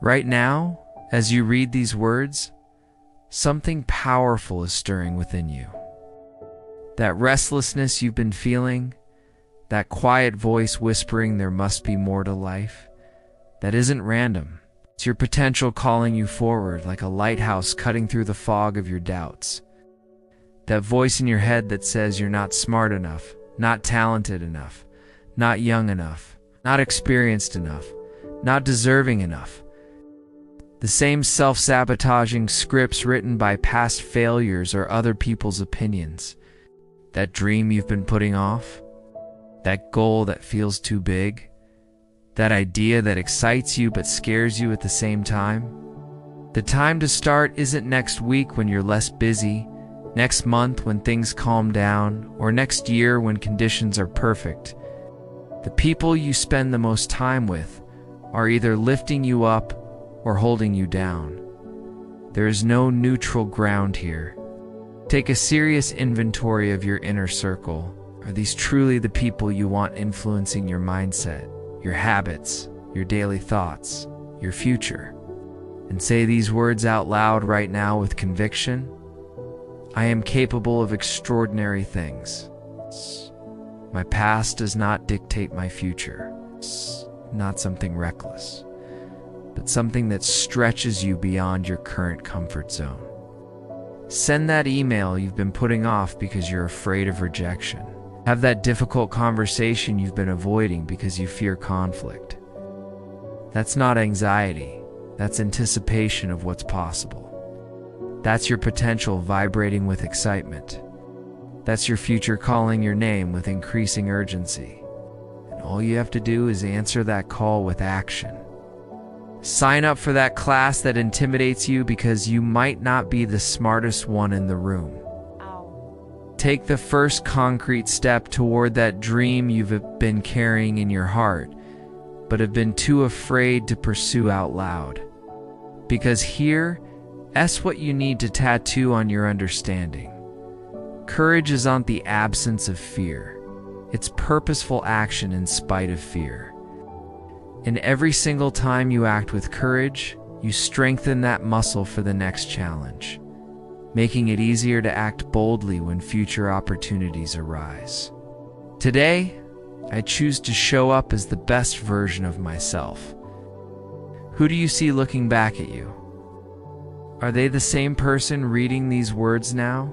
Right now, as you read these words, something powerful is stirring within you. That restlessness you've been feeling, that quiet voice whispering there must be more to life, that isn't random. It's your potential calling you forward like a lighthouse cutting through the fog of your doubts. That voice in your head that says you're not smart enough, not talented enough, not young enough, not experienced enough, not deserving enough. The same self-sabotaging scripts written by past failures or other people's opinions. That dream you've been putting off, that goal that feels too big, that idea that excites you but scares you at the same time. The time to start isn't next week when you're less busy, next month when things calm down, or next year when conditions are perfect. The people you spend the most time with are either lifting you up or holding you down. There is no neutral ground here. Take a serious inventory of your inner circle. Are these truly the people you want influencing your mindset, your habits, your daily thoughts, your future? And say these words out loud right now with conviction. I am capable of extraordinary things. My past does not dictate my future. Not something reckless, but something that stretches you beyond your current comfort zone. Send that email you've been putting off because you're afraid of rejection. Have that difficult conversation you've been avoiding because you fear conflict. That's not anxiety. That's anticipation of what's possible. That's your potential vibrating with excitement. That's your future calling your name with increasing urgency. And all you have to do is answer that call with action. Sign up for that class that intimidates you because you might not be the smartest one in the room. Take the first concrete step toward that dream you've been carrying in your heart, but have been too afraid to pursue out loud. Because here, that's what you need to tattoo on your understanding. Courage is not the absence of fear. It's purposeful action in spite of fear. And every single time you act with courage, you strengthen that muscle for the next challenge, making it easier to act boldly when future opportunities arise. Today, I choose to show up as the best version of myself. Who do you see looking back at you? Are they the same person reading these words now?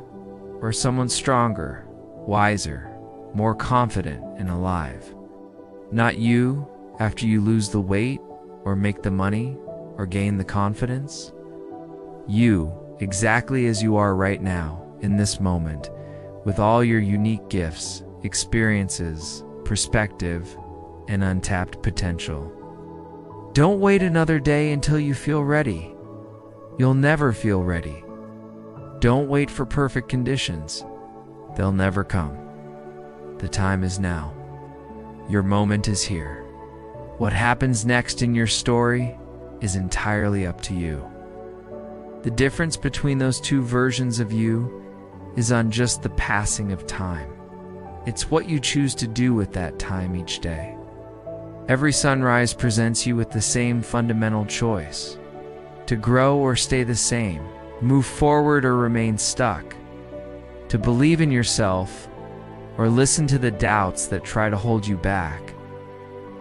Or someone stronger, wiser, more confident and alive? Not you after you lose the weight, or make the money, or gain the confidence. You, exactly as you are right now, in this moment, with all your unique gifts, experiences, perspective, and untapped potential. Don't wait another day until you feel ready. You'll never feel ready. Don't wait for perfect conditions. They'll never come. The time is now. Your moment is here. What happens next in your story is entirely up to you. The difference between those two versions of you is on just the passing of time. It's what you choose to do with that time each day. Every sunrise presents you with the same fundamental choice: to grow or stay the same, move forward or remain stuck, to believe in yourself or listen to the doubts that try to hold you back.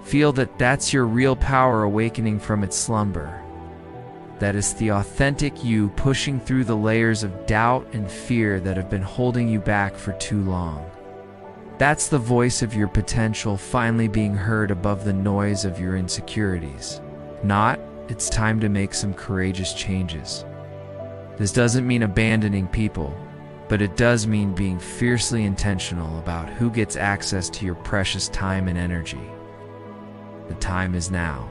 Feel that that's your real power awakening from its slumber. That is the authentic you pushing through the layers of doubt and fear that have been holding you back for too long. That's the voice of your potential finally being heard above the noise of your insecurities. Not, it's time to make some courageous changes. This doesn't mean abandoning people, but it does mean being fiercely intentional about who gets access to your precious time and energy. The time is now.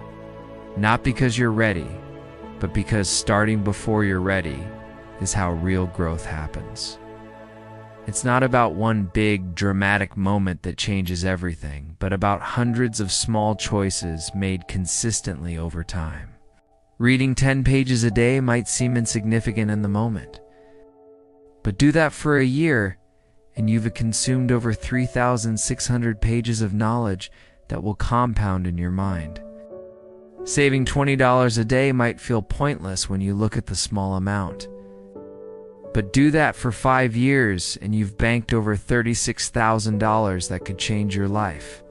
Not because you're ready, but because starting before you're ready is how real growth happens. It's not about one big, dramatic moment that changes everything, but about hundreds of small choices made consistently over time. Reading 10 pages a day might seem insignificant in the moment, but do that for a year, and you've consumed over 3,600 pages of knowledge that will compound in your mind. Saving $20 a day might feel pointless when you look at the small amount. But do that for 5 years and you've banked over $36,000 that could change your life.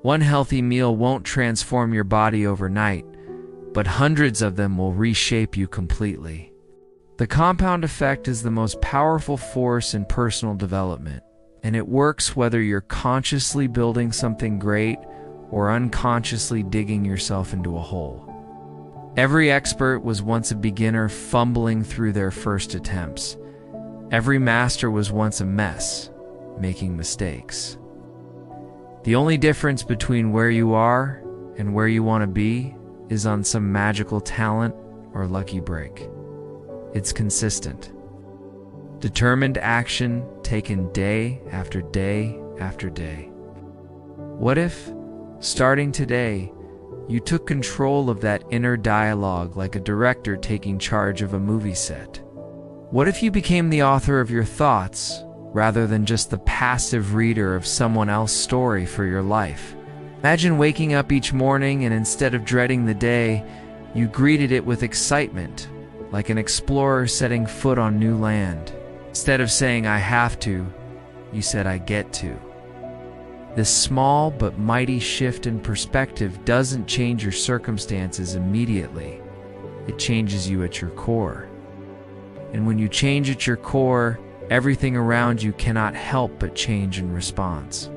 One healthy meal won't transform your body overnight, but hundreds of them will reshape you completely. The compound effect is the most powerful force in personal development, and it works whether you're consciously building something great or unconsciously digging yourself into a hole. Every expert was once a beginner fumbling through their first attempts. Every master was once a mess, making mistakes. The only difference between where you are and where you want to be is on some magical talent or lucky break. It's consistent. Determined action taken day after day after day. What if, starting today, you took control of that inner dialogue like a director taking charge of a movie set? What if you became the author of your thoughts rather than just the passive reader of someone else's story for your life? Imagine waking up each morning and instead of dreading the day, you greeted it with excitement, like an explorer setting foot on new land. Instead of saying, "I have to," you said, "I get to." This small but mighty shift in perspective doesn't change your circumstances immediately. It changes you at your core. And when you change at your core, everything around you cannot help but change in response.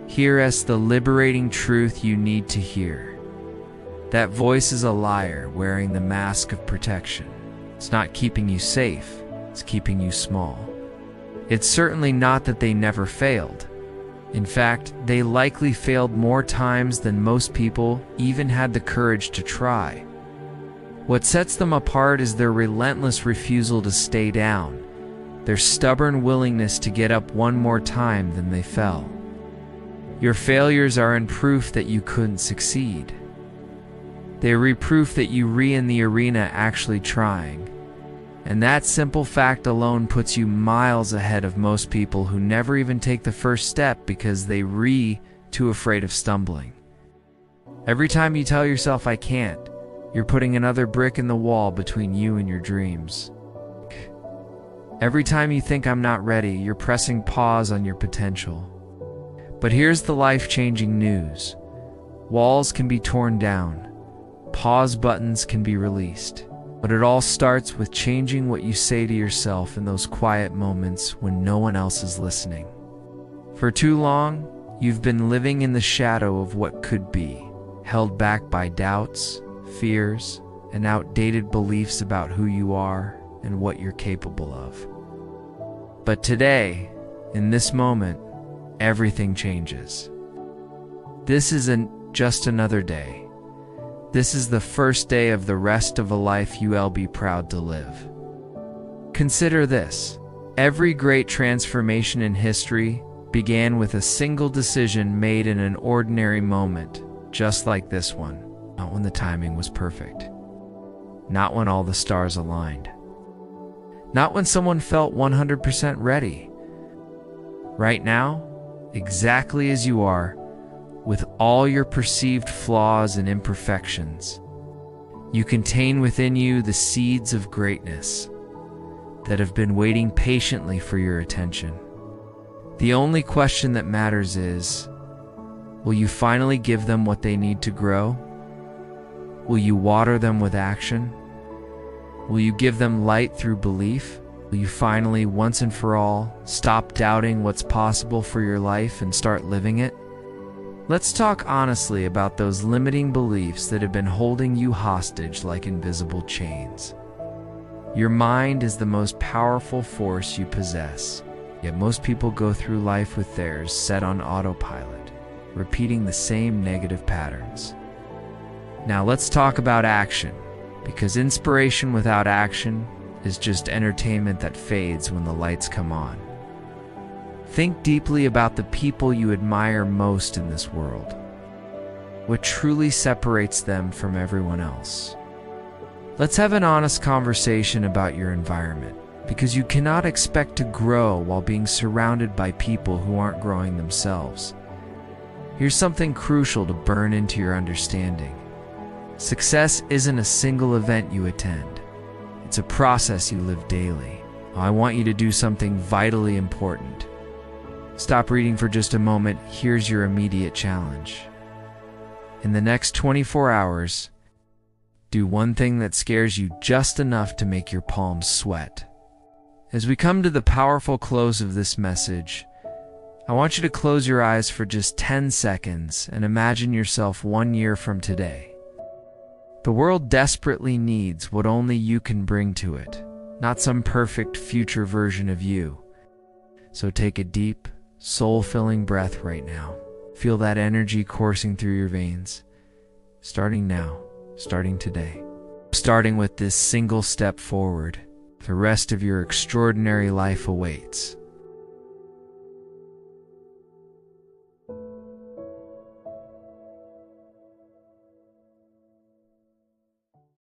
Here's the liberating truth you need to hear. That voice is a liar wearing the mask of protection. It's not keeping you safe, it's keeping you small. It's certainly not that they never failed. In fact, they likely failed more times than most people even had the courage to try. What sets them apart is their relentless refusal to stay down, their stubborn willingness to get up one more time than they fell. Your failures aren't proof that you couldn't succeed. They're proof that you were in the arena actually trying. And that simple fact alone puts you miles ahead of most people who never even take the first step because they're too afraid of stumbling. Every time you tell yourself, "I can't," you're putting another brick in the wall between you and your dreams. Every time you think, "I'm not ready," you're pressing pause on your potential. But here's the life-changing news. Walls can be torn down. Pause buttons can be released. But it all starts with changing what you say to yourself in those quiet moments when no one else is listening. For too long, you've been living in the shadow of what could be, held back by doubts, fears, and outdated beliefs about who you are and what you're capable of. But today, in this moment, everything changes. This isn't just another day. This is the first day of the rest of a life you'll be proud to live. Consider this. Every great transformation in history began with a single decision made in an ordinary moment, just like this one. Not when the timing was perfect. Not when all the stars aligned. Not when someone felt 100% ready. Right now, exactly as you are, with all your perceived flaws and imperfections, you contain within you the seeds of greatness that have been waiting patiently for your attention. The only question that matters is, will you finally give them what they need to grow? Will you water them with action? Will you give them light through belief? Will you finally, once and for all, stop doubting what's possible for your life and start living it? Let's talk honestly about those limiting beliefs that have been holding you hostage like invisible chains. Your mind is the most powerful force you possess, yet most people go through life with theirs set on autopilot, repeating the same negative patterns. Now let's talk about action, because inspiration without action is just entertainment that fades when the lights come on. Think deeply about the people you admire most in this world. What truly separates them from everyone else? Let's have an honest conversation about your environment, because you cannot expect to grow while being surrounded by people who aren't growing themselves. Here's something crucial to burn into your understanding. Success isn't a single event you attend. It's a process you live daily. I want you to do something vitally important. Stop reading for just a moment. Here's your immediate challenge. In the next 24 hours, do one thing that scares you just enough to make your palms sweat. As we come to the powerful close of this message, I want you to close your eyes for just 10 seconds and imagine yourself 1 year from today. The world desperately needs what only you can bring to it, not some perfect future version of you. So take a deep, soul-filling breath right now. Feel that energy coursing through your veins. Starting now, starting today. Starting with this single step forward, the rest of your extraordinary life awaits.